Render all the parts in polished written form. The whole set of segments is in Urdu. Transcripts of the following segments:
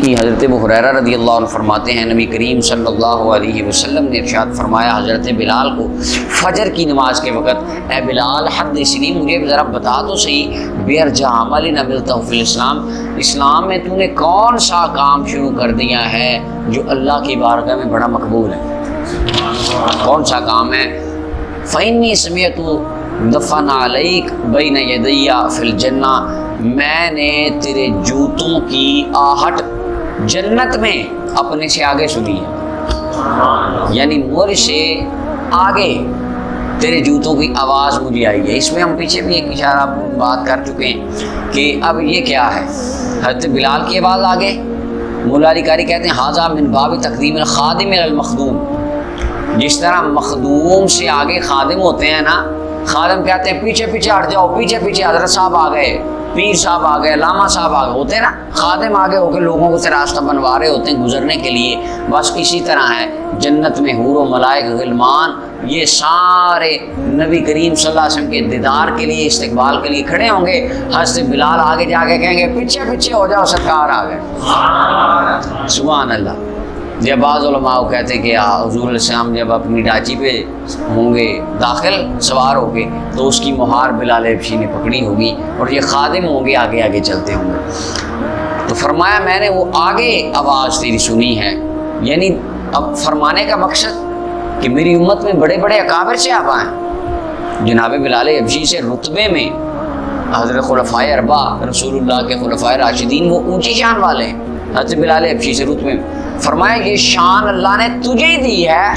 کہ حضرت ابو ہریرہ رضی اللہ عنہ فرماتے ہیں نبی کریم صلی اللہ علیہ وسلم نے ارشاد فرمایا حضرت بلال کو فجر کی نماز کے وقت، اے بلال حدثنی، مجھے ذرا بتا تو صحیح، بیرجع عمل عملتہ فی الاسلام، اسلام میں تو نے کون سا کام شروع کر دیا ہے جو اللہ کی بارگاہ میں بڑا مقبول ہے، کون سا کام ہے؟ فإنی سمعت دفن علیک بین یدی فی الجنہ، میں نے تیرے جوتوں کی آہٹ جنت میں اپنے سے آگے سنی ہے، یعنی مجھ سے آگے تیرے جوتوں کی آواز مجھے آئی ہے۔ اس میں ہم پیچھے بھی ایک اشارہ بات کر چکے ہیں کہ اب یہ کیا ہے، حضرت بلال کی آواز آگے، مولا علی قاری کہتے ہیں ھذا من باب تقدیم الخادم علی المخدوم، جس طرح مخدوم سے آگے خادم ہوتے ہیں نا، خادم کہتے ہیں پیچھے پیچھے ہٹ جاؤ، پیچھے پیچھے حضرت صاحب آ گئے، پیر صاحب آ گئے، علامہ صاحب آ گئے، ہوتے ہیں نا خادم آگے ہو کے لوگوں کو سے راستہ بنوا رہے ہوتے ہیں گزرنے کے لیے، بس اسی طرح ہے جنت میں حور و ملائک غلمان یہ سارے نبی کریم صلی اللہ علیہ وسلم کے دیدار کے لیے، استقبال کے لیے کھڑے ہوں گے۔ حضرت بلال آگے جا کے کہیں گے پیچھے پیچھے ہو جاؤ، سرکار آ گئے، سبحان اللہ۔ جب بعض علماء کہتے ہیں کہ حضور علیہ السلام جب اپنی ڈاچی پہ ہوں گے داخل سوار ہو گے تو اس کی مہار بلال حبشی نے پکڑی ہوگی اور یہ خادم ہوں گے آگے آگے چلتے ہوں گے۔ تو فرمایا میں نے وہ آگے آواز تیری سنی ہے، یعنی اب فرمانے کا مقصد کہ میری امت میں بڑے بڑے اکابر سے آپ آئیں، جناب بلال حبشی سے رتبے میں حضرت خلفائے اربع رسول اللہ کے خلفائے راشدین وہ اونچی شان والے ہیں، حضرت بلال حبشی سے رتبے میں فرمایا یہ شان اللہ نے تجھے ہی دی ہے،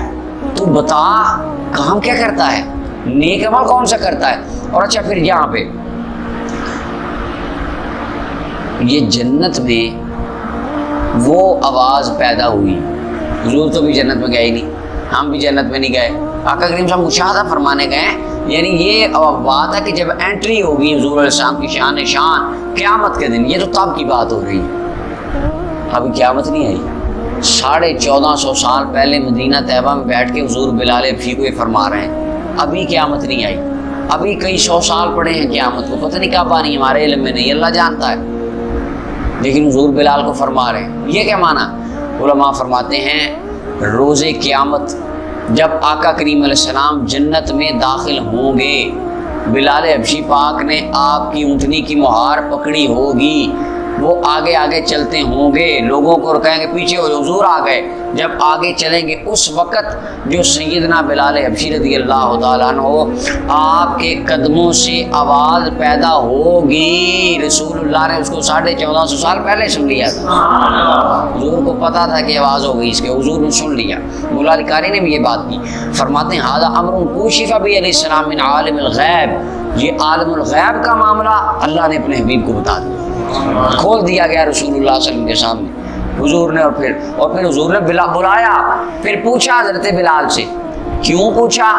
تو بتا کام کیا کرتا ہے، نیک عمل کون سا کرتا ہے۔ اور اچھا پھر یہاں پہ یہ جنت میں وہ آواز پیدا ہوئی، حضور تو بھی جنت میں گئے ہی نہیں، ہم بھی جنت میں نہیں گئے، آقا کریم صاحب مشاہدہ فرمانے گئے، یعنی یہ بات ہے کہ جب انٹری ہوگی حضور علیہ السلام کی شان قیامت کے دن، یہ تو تب کی بات ہو رہی ہے، ابھی قیامت نہیں آئی۔ 1450 سال پہلے مدینہ طیبہ میں بیٹھ کے حضور بلال حبشی کو یہ فرما رہے ہیں، ابھی قیامت نہیں آئی، ابھی کئی 100 سال پڑے ہیں قیامت کو، پتہ نہیں کب آنی، ہمارے علم میں نہیں، اللہ جانتا ہے، لیکن حضور بلال کو فرما رہے ہیں۔ یہ کیا معنی؟ علماء فرماتے ہیں روز قیامت جب آقا کریم علیہ السلام جنت میں داخل ہوں گے، بلال حبشی پاک نے آپ کی اونٹنی کی مہار پکڑی ہوگی، وہ آگے آگے چلتے ہوں گے، لوگوں کو کہیں گے پیچھے ہو، حضور آ گئے، جب آگے چلیں گے اس وقت جو سیدنا بلال حبشی رضی اللہ تعالیٰ عنہ آپ کے قدموں سے آواز پیدا ہوگی، رسول اللہ نے اس کو 1450 سال پہلے سن لیا تھا، حضور کو پتا تھا کہ آواز ہوگی اس کے، حضور نے سن لیا۔ مولا علی قاری نے بھی یہ بات کی، فرماتے ہیں ھذا امر کوشف به علیہ السلام من عالم الغیب، یہ عالم الغیب کا معاملہ اللہ نے اپنے حبیب کو بتا دیا، کھول دیا گیا رسول اللہ صلی اللہ علیہ وسلم کے سامنے، حضور نے اور پھر حضور نے بلایا، پھر پوچھا حضرت بلال سے، کیوں پوچھا؟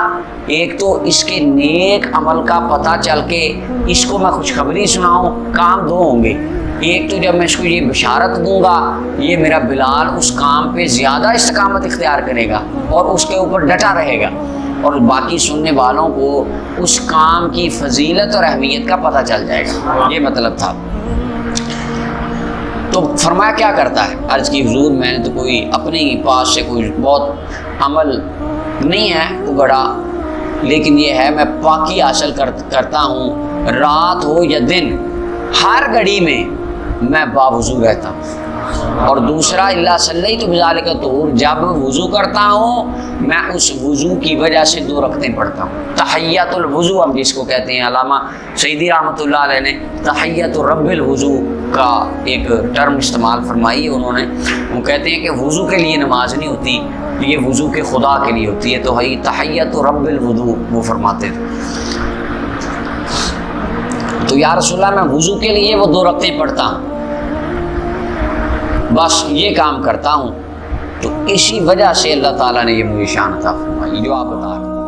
ایک تو اس کے نیک عمل کا پتہ چل کے اس کو میں خوشخبری سناؤں، کام دو ہوں گے، ایک تو جب میں اس کو یہ بشارت دوں گا یہ میرا بلال اس کام پہ زیادہ استقامت اختیار کرے گا اور اس کے اوپر ڈٹا رہے گا، اور باقی سننے والوں کو اس کام کی فضیلت اور اہمیت کا پتہ چل جائے گا، یہ مطلب تھا۔ تو فرمایا کیا کرتا ہے؟ عرض کی حضور میں نے تو کوئی اپنے پاس سے کوئی بہت عمل نہیں ہے کوئی بڑا، لیکن یہ ہے میں پاکی حاصل کرتا ہوں، رات ہو یا دن ہر گھڑی میں میں باوضو رہتا ہوں، اور دوسرا اللہ صلیت بذالک طہور، جب وضو کرتا ہوں میں اس وضو کی وجہ سے 2 رکعتیں پڑھتا ہوں، تحیۃ الوضو ہم جس کو کہتے ہیں، علامہ سعیدی رحمۃ اللہ علیہ نے تحیۃ رب الوضو کا ایک ٹرم استعمال فرمائی ہے انہوں نے، وہ کہتے ہیں کہ وضو کے لیے نماز نہیں ہوتی، یہ وضو کے خدا کے لیے ہوتی ہے، تو ہے تحیۃ رب الوضو وہ فرماتے تھے۔ تو یا رسول اللہ میں وضو کے لیے وہ 2 رکعتیں پڑھتا ہوں، بس یہ کام کرتا ہوں، تو اسی وجہ سے اللہ تعالیٰ نے یہ مجھے شان عطا فرمائی جو آپ بتا رہے ہیں۔